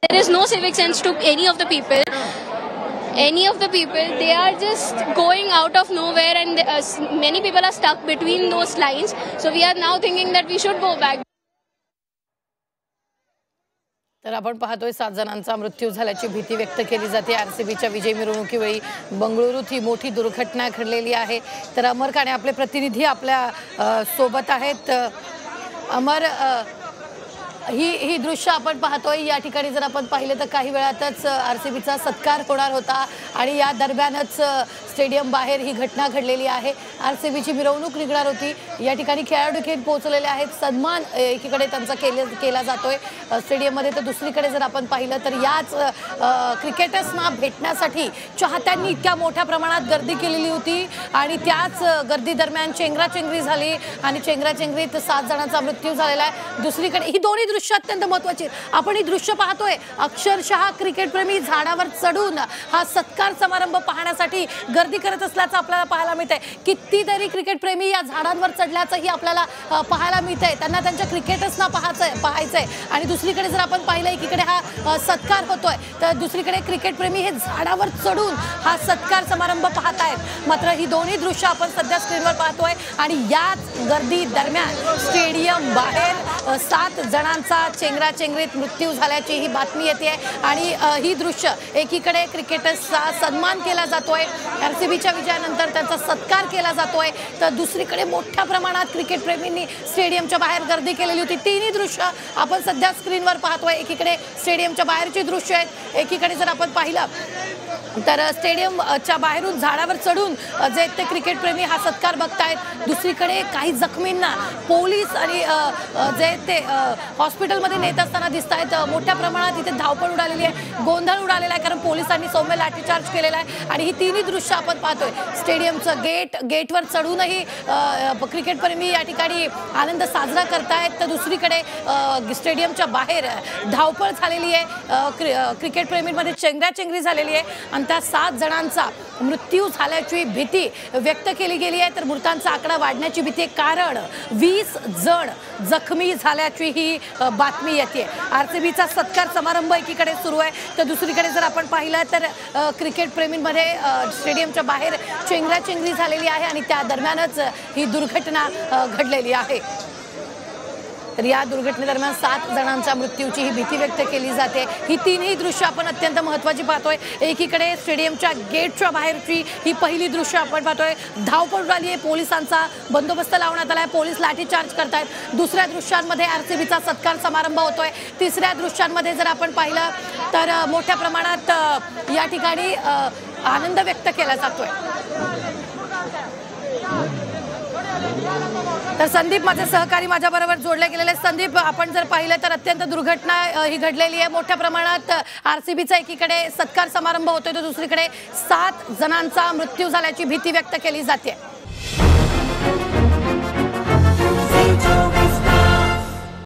There is no civic sense to any of the people. They are just going out of nowhere, and many people are stuck between those lines. So we are now thinking that we should go back. तर आपण पाहतोय 7 जणांचा मृत्यू झाल्याची भीती व्यक्त केली जाते। आरसीबीच्या विजय मिरवणुकीवेळी बंगळुरूत ही मोठी दुर्घटना घडलेली आहे। तर अमर काणे आपले प्रतिनिधी आपल्या सोबत आहेत। अमर, ही दृश्य आपण पाहतोय। या ठिकाणी जर आपण पाहिले तर काही वेळातच आरसीबीचा सत्कार होणार होता आणि या दरम्यानच स्टेडियम बाहेर ही घटना घडलेली आहे। आरसीबीची मिरवणूक निघणार होती। या ठिकाणी खेळाडू देखील पोहोचलेले आहेत। सन्मान एकीकडे त्यांचा केला जातोय स्टेडियम मध्ये, तर दुसरीकडे जर आपण पाहिलं तर याच क्रिकेटर्सना भेटण्यासाठी चाहत्यांनी इतक्या मोठ्या प्रमाणात गर्दी केलेली होती आणि त्याच गर्दी दरम्यान चेंगराचेंगरी झाली आणि चेंगराचेंगरीत 7 जणांचा मृत्यू झालेला आहे। दुसरीकडे ही दोन्ही दृश्य अत्यंत महत्त्वाची। आपण ही दृश्य पाहतोय, अक्षरशः क्रिकेटप्रेमी झाडावर चढून हा सत्कार समारंभ पाहण्यासाठी गर्दी करत असल्याचं आपल्याला पाहायला मिळतंय। कितीतरी क्रिकेटप्रेमी या झाडांवर चढल्याचंही आपल्याला पाहायला मिळतंय। त्यांना त्यांच्या क्रिकेटर्सना पाहायचंय आणि दुसरीकडे जर आपण पाहिलं एकीकडे हा सत्कार होतोय तर दुसरीकडे क्रिकेटप्रेमी हे झाडावर चढून हा सत्कार समारंभ पाहत आहेत। मात्र ही दोन्ही दृश्य आपण सध्या स्क्रीनवर पाहतोय आणि याच गर्दी दरम्यान स्टेडियम बाहेर 7 जणांचा चेंगराचेंगरीत मृत्यू झाल्याची ही बातमी येते आणि ही दृश्य एकीकडे क्रिकेटर्सचा सन्मान केला जातोय, आरसीबीच्या विजयानंतर त्यांचा सत्कार केला जातोय, तर दुसरीकडे मोठ्या प्रमाणात क्रिकेटप्रेमींनी स्टेडियमच्या बाहेर गर्दी केलेली होती। तिन्ही दृश्य आपण सध्या स्क्रीनवर पाहतोय। एकीकडे स्टेडियमच्या बाहेरची दृश्य आहेत, एकीकडे जर आपण पाहिलं तर स्टेडियमच्या बाहेरून झाडावर चढून जे ते क्रिकेटप्रेमी हा सत्कार बघतायत। दुसरीकडे काही जखमींना पोलीस आणि जे ते हॉस्पिटलमध्ये नेत असताना दिसतायत। मोठ्या प्रमाणात इथे धावपळ उडालेली आहे, गोंधळ उडालेला आहे, कारण पोलिसांनी सौम्य लाठीचार्ज केलेला आहे आणि ही तिन्ही दृश्य आपण पाहतोय। स्टेडियमचं गेटवर चढूनही क्रिकेटप्रेमी या ठिकाणी आनंद साजरा करतायत, तर दुसरीकडे स्टेडियमच्या बाहेर धावपळ झालेली आहे, क्रिकेटप्रेमींमध्ये चेंगराचेंगरी झालेली आहे आणि त्या 7 जणांचा मृत्यू झाल्याची भीती व्यक्त केली गेली आहे। तर मृतांचा आकडा वाढण्याची भीती आहे, कारण 20 जण जखमी झाल्याची ही बातमी येते। आरसीबीचा सत्कार समारंभ एकीकडे सुरू आहे, तर दुसरीकडे जर आपण पाहिलं तर क्रिकेटप्रेमींमध्ये स्टेडियमच्या बाहेर चेंगराचेंगरी झालेली आहे आणि त्या दरम्यानच ही दुर्घटना घडलेली आहे। तर या दुर्घटनेदरम्यान 7 जणांच्या मृत्यूची ही भीती व्यक्त केली जाते। ही तीनही दृश्य आपण अत्यंत महत्त्वाची पाहतोय। एकीकडे स्टेडियमच्या गेटच्या बाहेरची ही पहिली दृश्य आपण पाहतोय, धावपळ झाली आहे, पोलिसांचा बंदोबस्त लावण्यात आला आहे, पोलीस लाठीचार्ज करतायत। दुसऱ्या दृश्यांमध्ये आरसीबीचा सत्कार समारंभ होतोय। तिसऱ्या दृश्यांमध्ये जर आपण पाहिलं तर मोठ्या प्रमाणात या ठिकाणी आनंद व्यक्त केला जातोय। तर संदीप माझे सहकारी माझ्याबरोबर जोडले गेलेले। संदीप, आपण जर पाहिलं तर अत्यंत दुर्घटना ही घडलेली आहे। मोठ्या प्रमाणात आरसीबीचा एकीकडे सत्कार समारंभ होतोय तर दुसरीकडे 7 जणांचा मृत्यू झाल्याची भीती व्यक्त केली जाते।